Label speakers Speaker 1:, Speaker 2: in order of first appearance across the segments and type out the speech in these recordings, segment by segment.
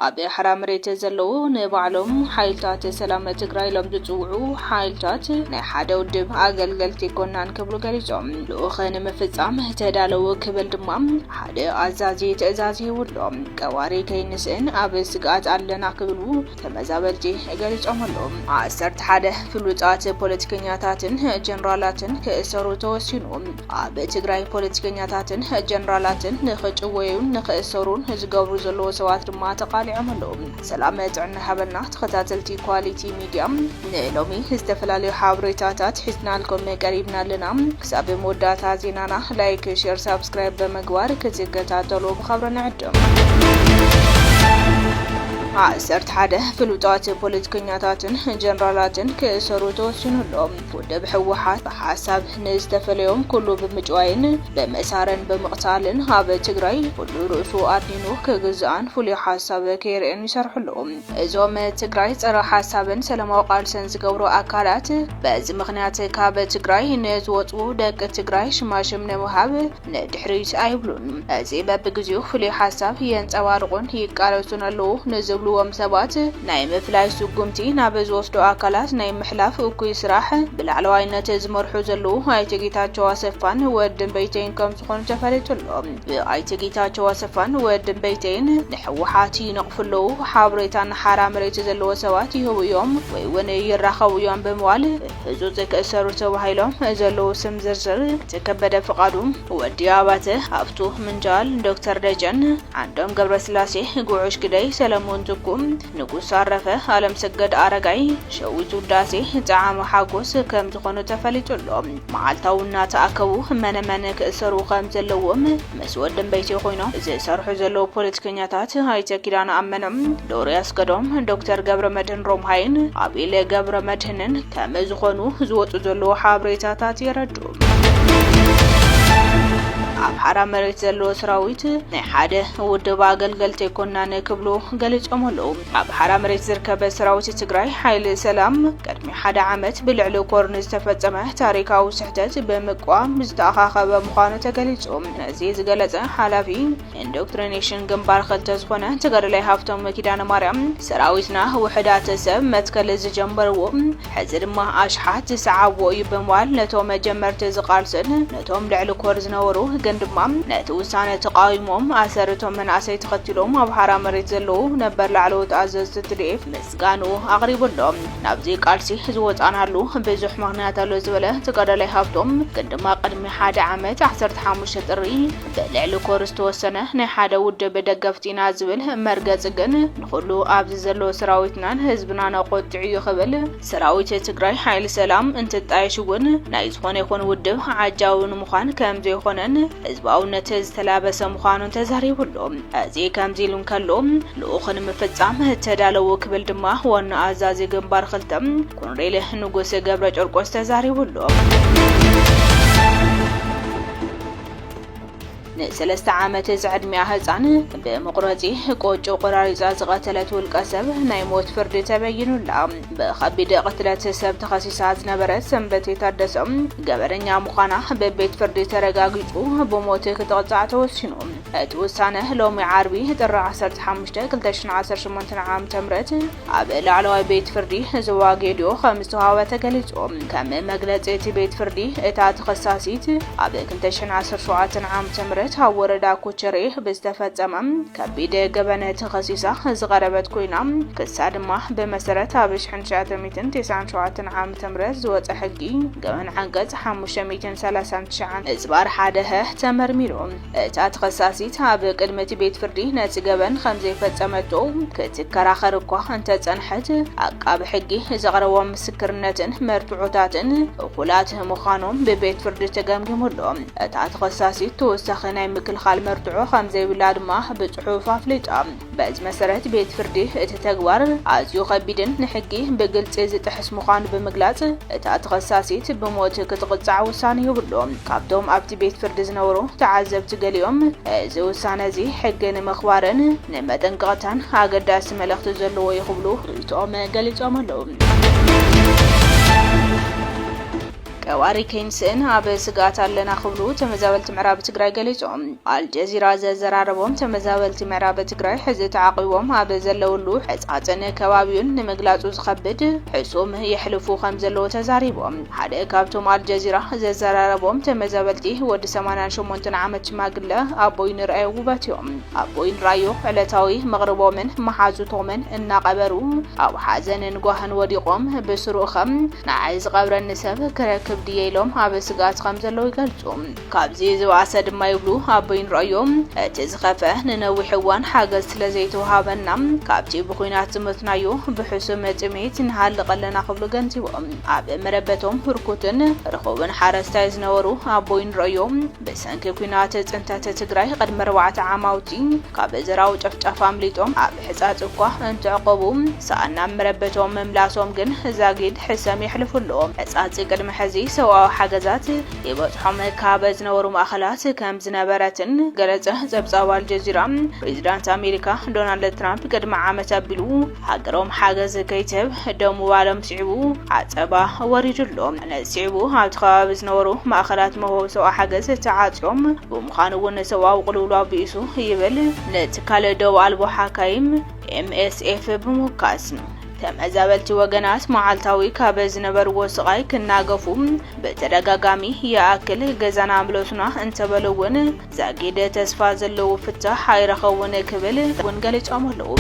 Speaker 1: ኣብ ሓራ መሬት ዘለው ንባዕሎም ሓይልታት ሰላም ትግራይ ሎም ዝጽውዑ ሓይልታት ናይ ሓደ ውድብ ኣገልገልቲ ኮናን ክብሉ ገሊጾም ልኡኸን ምፍጻም ተዳለው ክብል ድማ ሓደ ኣዛዚ ትእዛዝ ይውሎም ቀዋሪ ከይንስን ኣብ ስጋት ኣለና ክብሉ ተመዛበልቲ ገሊጾም ኣለው 11 ፍሉጣት ፖለቲከኛታትን ጀነራላትን ክእሰሩ ተወሲኑ ኣብ ትግራይ ፖለቲከኛታትን ጀነራላትን ንኽጭወዩን ንኽእሰሩን ዝገብሩ ዘለዎ ሰባት ድማ ተቃሊዖም ኣለው ሰላም ጥዕና ሃበልና ተኸታተልቲ ኳሊቲ ሚድያ ንሎሚ ዝተፈላለዩ ሓበሬታታት ሒዝናልኩም ቀሪብና ኣለና ክሳብ መወዳእታ ዜናና ላይክ ሼር ሰብስክራይብ በመግባር ክትከታተሉ ብኸብረና ዕድም 11 ፍሉጣት ፖለቲከኛታትን ጀነራላትን ክእሰሩ ተወሲኑሎም ውድብ ሕወሓት በሓሳብ ንዝተፈለዮም ኩሉ ብምጭዋይን በመሳረን በመቕታልን ኣብ ትግራይ ኩሉ ርእሱ ኣድኒኑ ክግዝኣን ፍሉይ ሓሳብ ከይርአን ይሰርሕሎም እዞም ትግራይ ፀረ ሓሳብን ሰላማዊ ቃልሰን ዝገብሩ ኣካላት በዚ ምኽንያት ካብ ትግራይ ንዝወፁ ደቂ ትግራይ ሽማሽም ንምሃብ ንድሕሪት ኣይብሉን እዚ በብግዚኡ ፍሉይ ሓሳብ የንፀባርቁን ይቃለሱን ኣለው ንዝብሉ ወም ሰባት ናይ ምፍላይ ስጉምቲ ናብ ዝወስዱ ኣካላት ናይ ምሕላፍ እኩይ ስራሕ ብላዕለዋይነት ዝመርሑ ዘለው ኣይተ ጌታቸው ኣሰፋን ወድን በይተይን ከም ዝኾኑ ተፈሊጡሎም ኣይተ ጌታቸው ኣሰፋን ወድን በይተይን ንሕወሓት ይነቕፍለው ሓበሬታን ሓራ መሬት ዘለዎ ሰባት ይህቡ እዮም ወይ እውን ይራኸቡ እዮም ብምባል ህፁፅ ክእሰሩ ተባሂሎም ዘለው ስም ዝርዝር ተከበደ ፍቃዱ ወዲ ኣባተ ሃብቱ ምንጃል ዶክተር ደጀን አንዶም ገብረስላሴ ጉዑሽ ግደይ ሰለሞን ንጉስ አረፈ ዓለም ሰገድ አረጋይ ሸዊቱ ዳሴ ጣዓም ሓጎስ ከም ዝኾኑ ተፈሊጡሎም ማዓልታውና ተኣከቡ መነመነ ክእሰሩ ከም ዘለዎም መስወድን በይቲ ኮይኖም ዝሰርሑ ዘለው ፖለቲከኛታት ኣይተ ኪዳን ኣመነም ዶርያስ ገዶም ዶክተር ገብረመድህን ሮምሃይን አቤለ ገብረመድህንን ከም ዝኾኑ ዝወፁ ዘለው ሓበሬታታት ይረዱ ኣብ ሓራ መሬት ዘለዎ ሰራዊት ናይ ሓደ ውድብ ኣገልገልቲ ኮናን ክብሉ ገሊጾም ኣለው ኣብ ሓራ መሬት ዝርከብ ሰራዊት ትግራይ ሓይሊ ሰላም ቅድሚ ሓደ ዓመት ብልዕሊ ኮርን ዝተፈጸመ ታሪካዊ ስሕተት ብምቋም ዝተኣኻኸበ ምዃኑ ተገሊጹ እዚ ዝገለጸ ሓላፊ ኢንዶክትሪኔሽን ግንባር ክልተ ዝኾነ ተጋዳላይ ሃፍቶም ኪዳነ ማርያም ሰራዊትና ውሕዳት ሰብ መትከል ዝጀመርዎ ሕዚ ድማ ኣሽሓት ዝሰዓብዎ እዩ ብምባል ነቶም መጀመርቲ ዝቃልስን ነቶም ልዕሊ ኮር ዝነበሩ ግን ድማ ነቲ ውሳነ ተቃዊሞም ኣሰርቶም መናእሰይ ተኸቲሎም ኣብ ሓራ መሬት ዘለው ነበር ላዕለዎት ኣዘዝቲ ትዲኤፍ ምስጋኑ ኣቕሪቡሎም ናብዚ ቃልሲ ዝወፃናሉ ብዙሕ ምኽንያት ኣሎ ዝበለ ተጋዳላይ ሃብቶም ግን ድማ ቅድሚ ሓደ ዓመት 15 ጥሪ ብልዕሊ ኮር ዝተወሰነ ናይ ሓደ ውድብ ደገፍቲና ዝብል መርገፂ ግን ንኹሉ ኣብዚ ዘሎ ሰራዊትናን ህዝብናን ቆጥዑ ይኽብል ሰራዊት ትግራይ ሓይሊ ሰላም እንትጣየሽ እውን ናይ ዝኾነ ይኹን ውድብ ዓጃዊ ንምዃን ከም ዘይኾነን ህዝባውነት ዝተላበሰ ምዃኑ ተዛሪቡሎም እዚ ከምዚ ኢሉ ከሎ ልኡኽን ምፍጻም ተዳለው ክብል ድማ ዋና ኣዛዚ ግንባር ክልተም ኮሎኔል ንጉስ ገብረ ጨርቆስ ተዛሪቡሎም ንሰለስተ ዓመት ዝዕድሚያ ህፃን በመቁረጺ ቆጮ ቆራሪፃ ዝቀተለት ውልቀ ሰብ ናይ ሞት ፍርዲ ተበይኑላ በከቢድ ቅትለት ሰብ ተኸሲሳ ዝነበረት ሰንበቴ ታደሰም ገበረኛ ምዃና በቤት ፍርዲ ተረጋጊጹ ብሞት ክትቅጣዕ ተወሲኑ እቲ ውሳነ ሎሚ ዓርቢ ጥሪ 15 2018 ዓም ተምረት ኣብ ላዕለዋይ ቤት ፍርዲ ዞባ ጌዲዮ ከም ዝተዋሃበ ተገሊጹ ከም መግለጺ እቲ ቤት ፍርዲ እታ ተኸሳሲት ኣብ 2017 ዓም ተምረት ወረዳ ኮቸሬ በስተፈጸመም ከቢድ ገበነ ተኸሲሳ ዝቀረበት ኮይና ክሳ ድማ በመሰረት ኣብ 1997 ዓም ተምረት ዝወፀ ሕጊ ገበን ዓንቀጽ 539 እዝባር ሓደ ተመርሚሩ እታ ተኸሳሲት ኣብ ቅድመቲ ቤት ፍርዲ ነቲ ገበን ከም ዘይፈጸመቶ ክትከራኸር እኳ እንተጸንሐት ኣቃቢ ሕጊ ዘቕረቦም ምስክርነትን መርትዖታትን እኩላት ምዃኖም በቤት ፍርዲ ተገምጊሙሎም እታ ተኸሳሲት ተወሳኺ ናይ ምክልኻል መርትዖ ከም ዘይብላ ድማ ብጽሑፍ ኣፍሊጣ በዚ መሰረት ቤት ፍርዲ እቲ ተግባር ኣዝዩ ከቢድን ንሕጊ ብግልጽ ዝጥሕስ ምዃኑ ብምግላጽ እታ ተኸሳሲት ብሞት ክትቅጣዕ ውሳነ ይብሎም ካብቶም ኣብቲ ቤት ፍርዲ ዝነበሩ ተዓዘብቲ ገሊኦም እዚ ውሳነ እዚ ሕጊ ንምኽባርን ንመጠንቀቕታን ኣገዳሲ መልእኽቲ ዘለዎ ይኽብሉ ርእቶም ገሊጾም ኣለው ቀዋሪ ከይንስን አበ ስጋት አለና ክብሉ ተመዛበልቲ ምዕራብ ትግራይ ገሊጾም አልጀዚራ ዘዘራረቦም ተመዛበልቲ ምዕራብ ትግራይ ሕዚ ተዓቂቦም አበ ዘለውሉ ሕጻጽን ከባቢውን ንምግላጹ ዝኸብድ ሕሱም ይሕልፉ ከም ዘለዎ ተዛሪቦም ሓደ ካብቶም አልጀዚራ ዘዘራረቦም ተመዛበልቲ ወዲ 88 ዓመት ሽማግለ አቦይ ንርአዩ ውበትዮም አቦይ ንራዮ ዕለታዊ መቅረቦምን መሓዙቶምን እናቀበሩ አብ ሓዘንን ጓህን ወዲቆም ብስሩኸም ናይ ዝቀብረን ሰብ ክረክብ ድየሎም አብ ስጋት ከም ዘለው ይገልጹ ካብዚ ዝባሰ ድማ ይብሉ አቦይ ንራዮም እቲ ዝኸፈ ንነዊሕ እዋን ሓገዝ ስለዘይተዋሃበና ካብቲ ብኩናት ዝመትናዮ ብሕሱም ጥሜት ንሃልቀለና ክብሉ ገንዚቦም አብ መረበቶም ህርኩትን ረኸቡን ሓረስታይ ዝነበሩ አቦይ ንራዮም በሰንኪ ኩናት ጽንተት ትግራይ ቀድመ 4 ዓማውቲ ካብ ዘራው ጨፍጫፍ አምሊጦም አብ ሕጻጽ እኳ እንትዕቆቡ ሳአና መረበቶም መምላሶም ግን ዛጊድ ሕሰም ይሕልፉሎም ሕጻጽ ቅድመ ሕዚ ሰዋው ሓገዛት ይበጽሖም ካብ ዝነበሩ ማእኸላት ከም ዝነበረትን ገለጸ ዘብጻብ አልጀዚራ ፕሬዝዳንት አሜሪካ ዶናልድ ትራምፕ ቅድመ ዓመት አቢሉ ሃገሮም ሓገዝ ከይትብ ደሙ ባለም ሲዕቡ ዓጸባ ወሪድሎም ነሲዕቡ ኣብ ከባቢ ዝነበሩ ማእኸላት መሆብ ሰው ሓገዝ ተዓጽዮም ብምዃኑ እውን ሰዋው ቁልውሉ ቢሱ ይብል ለትካለ ደው አልቦ ሓካይም MSF በመካስ ተመዛበልቲ ወገናት መዓልታዊ ካብ ዝነበርዎ ስቃይ ክናገፉ በተደጋጋሚ ያክል ገዛና አምሎስና እንተበለውን ዛጊደ ተስፋ ዘለው ፍታህ አይረኸውን ክብል ወንገለጫም አለው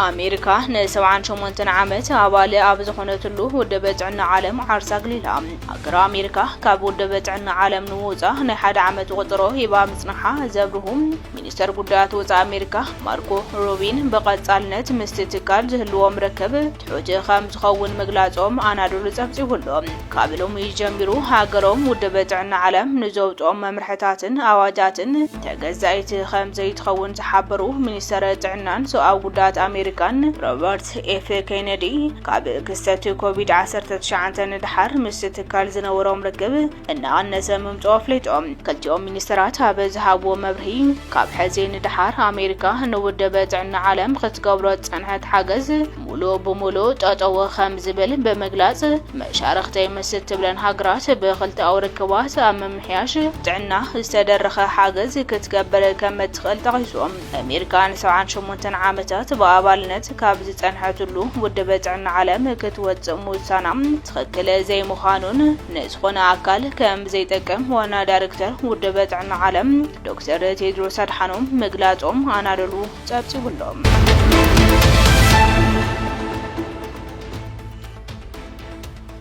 Speaker 1: አሜሪካ ነ78 ዓመት አባል ኣብ ዝኾነትሉ ወደበ ጥዕና ዓለም ዓርሳ ግሊላ አገር አሜሪካ ካብ ወደበ ጥዕና ዓለም ንውፃ ናይ 1 ዓመት ቁጥሮ ይባ ምጽናሓ ዘብሩሁም ሚኒስተር ጉዳያት ወፃ አሜሪካ ማርኮ ሩቢን በቀጻልነት ምስትትካል ዝህልዎም ረከብ ትሑት ከም ዝኸውን መግላጾም አናዶሉ ጸብጽሁሎም ካብሎም ይጀምሩ ሃገሮም ወደበ ጥዕና ዓለም ንዘውጦም መምርሕታትን አዋጃትን ተገዛኢት ከም ዘይትኸውን ዝሓበሩ ሚኒስተር ጥዕናን ሰው ጉዳያት አሜሪካን ሮበርት ኤፍ ኬነዲ ካብ ክስተት ኮቪድ-19 ንድሓር ምስትትካል ዝነበሮም ረክብ እናቀነሰ ምምጽኦ ፍሊጦም ክልቲኦም ሚኒስተራት ኣብ ዝሃብዎ መብርሂ ካብ ሕዚ ንድሓር አሜሪካ ንውደበ ጥዕና ዓለም ክትገብሮ ጽንሐት ሓገዝ ሙሉ ብሙሉ ጠጠው ከም ዝብል በመግላጽ መሻርክተይ መስት ትብለን ሃገራት ብኽልተ ኣውርክባት ኣብ ምምሕያሽ ጥዕና ዝተደረኸ ሓገዝ ክትገብር ከም ትኽእል ጠቂሶም አሜሪካ 78 ዓመታት በአባልነት ካብ ዝጸንሐትሉ ወደበ ጥዕና ዓለም ክትወጽእ ሙሳና ትኽክል ዘይምዃኑን ንዝኾነ አካል ከም ዘይጠቅም ዋና ዳይሬክተር ወደበ ጥዕና ዓለም ዶክተር ቴድሮስ አድሓኖም መግላጾም አናደሉ ጸብጽቡሎም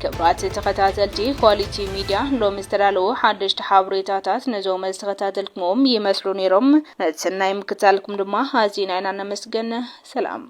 Speaker 1: ክብራት ተኸታተልቲ ኳሊቲ ሚዲያ ሎም ዝተዳለው ሓድሽቲ ሓበሬታታት ነዞም ዝተኸታተልኩም ይመስሉ ነይሮም ነጽናይ ምክታልኩም ድማ ኣዚና ኢና ነመስገን ሰላም